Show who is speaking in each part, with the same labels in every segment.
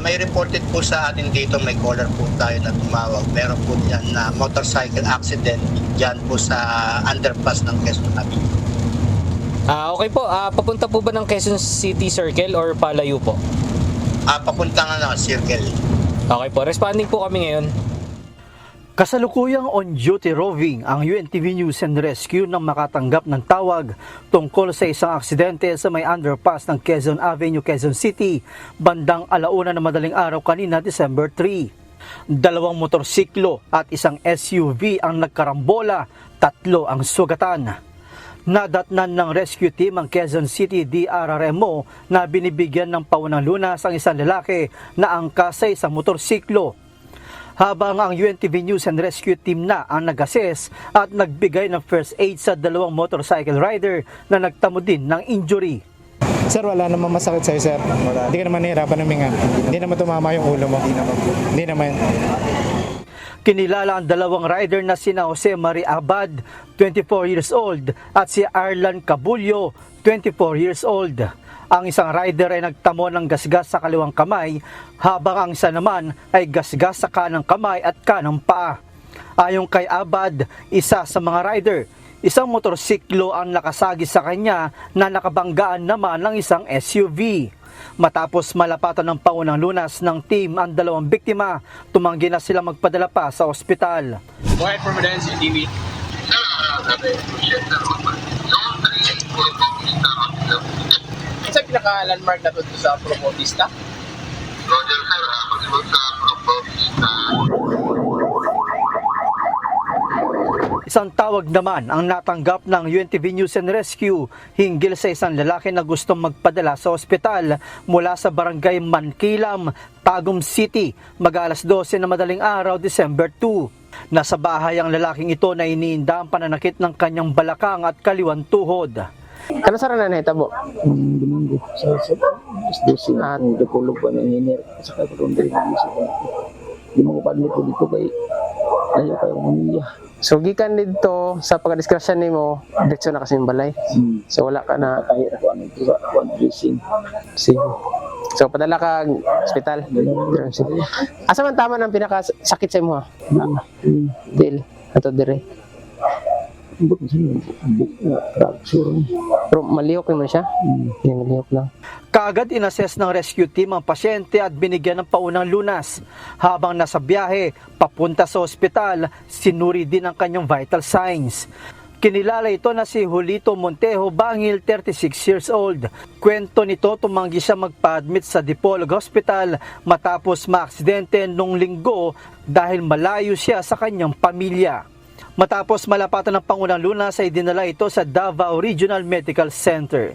Speaker 1: May reported po sa atin dito, may caller po tayo na tumawag. Meron po dyan na motorcycle accident dyan po sa underpass ng Quezon Avenue.
Speaker 2: Okay po, papunta po ba ng Quezon City Circle or palayo po?
Speaker 1: Papunta nga circle.
Speaker 2: Okay po, responding po kami ngayon.
Speaker 3: Kasalukuyang on-duty roving ang UNTV News and Rescue nang makatanggap ng tawag tungkol sa isang aksidente sa may underpass ng Quezon Avenue, Quezon City, bandang 1:00 na madaling araw kanina, December 3. 2 motorsiklo at isang SUV ang nagkarambola, 3 ang sugatan. Nadatnan ng rescue team ang Quezon City DRRMO na binibigyan ng paunang lunas ang isang lalaki na angkas sa isang motorsiklo. Habang ang UNTV News and Rescue team na ang nag-assess at nagbigay ng first aid sa 2 motorcycle rider na nagtamo din ng injury.
Speaker 4: Sir, wala namang masakit sa'yo, sir. Hindi ka naman nahirapan huminga. Hindi naman tumama yung ulo mo. Hindi naman.
Speaker 3: Kinilala ang 2 rider na sina Jose Marie Abad, 24 years old, at si Arlan Cabullo, 24 years old. Ang isang rider ay nagtamo ng gasgas sa kaliwang kamay, habang ang isa naman ay gasgas sa kanang kamay at kanang paa. Ayon kay Abad, isa sa mga rider, isang motorsiklo ang nakasagi sa kanya na nakabanggaan naman ng isang SUV. Matapos malapatan ng paunang lunas ng team ang 2 biktima, tumanggi na sila magpadala pa sa ospital.
Speaker 5: Go ahead for Medensi TV. Sa pinaka-landmark na to sa Propotista?
Speaker 3: Isang tawag naman ang natanggap ng UNTV News and Rescue hinggil sa isang lalaki na gustong magpadala sa ospital mula sa barangay Mankilam, Tagum City, mag-alas 12 na madaling araw, December 2. Nasa bahay ang lalaking ito na iniinda ang pananakit ng kanyang balakang at kaliwang tuhod.
Speaker 5: Ano sa na nahitabo?
Speaker 6: Domingo sa 12 at depolog pa ng hiner sa karon din di mo pa dito kay ayo kayo maniya.
Speaker 5: So gikan dito sa pagka-discussion nimo, diretso na kasi yung balay. So wala ka na
Speaker 6: Kahit ako ano ito sa dressing.
Speaker 5: sige. So padala ka ospital. Asa man tama ng pinakasakit sa imo ha? Dil ato dire.
Speaker 6: Buk fracture.
Speaker 5: Pero malihok naman siya. Hindi malihok lang.
Speaker 3: Kaagad inassess ng rescue team ang pasyente at binigyan ng paunang lunas. Habang nasa biyahe, papunta sa ospital, sinuri din ang kanyang vital signs. Kinilala ito na si Julito Montejo Bangil, 36 years old. Kwento nito, tumanggi siya magpa-admit sa Dipolog Hospital matapos maaksidente nung linggo dahil malayo siya sa kanyang pamilya. Matapos malapatan ng pangunang lunas ay dinala ito sa Davao Regional Medical Center.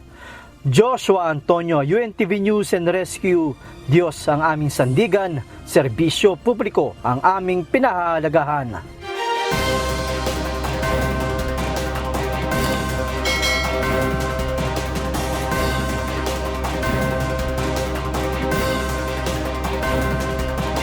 Speaker 3: Joshua Antonio, UNTV News and Rescue. Diyos ang aming sandigan, serbisyo publiko ang aming pinahahalagahan.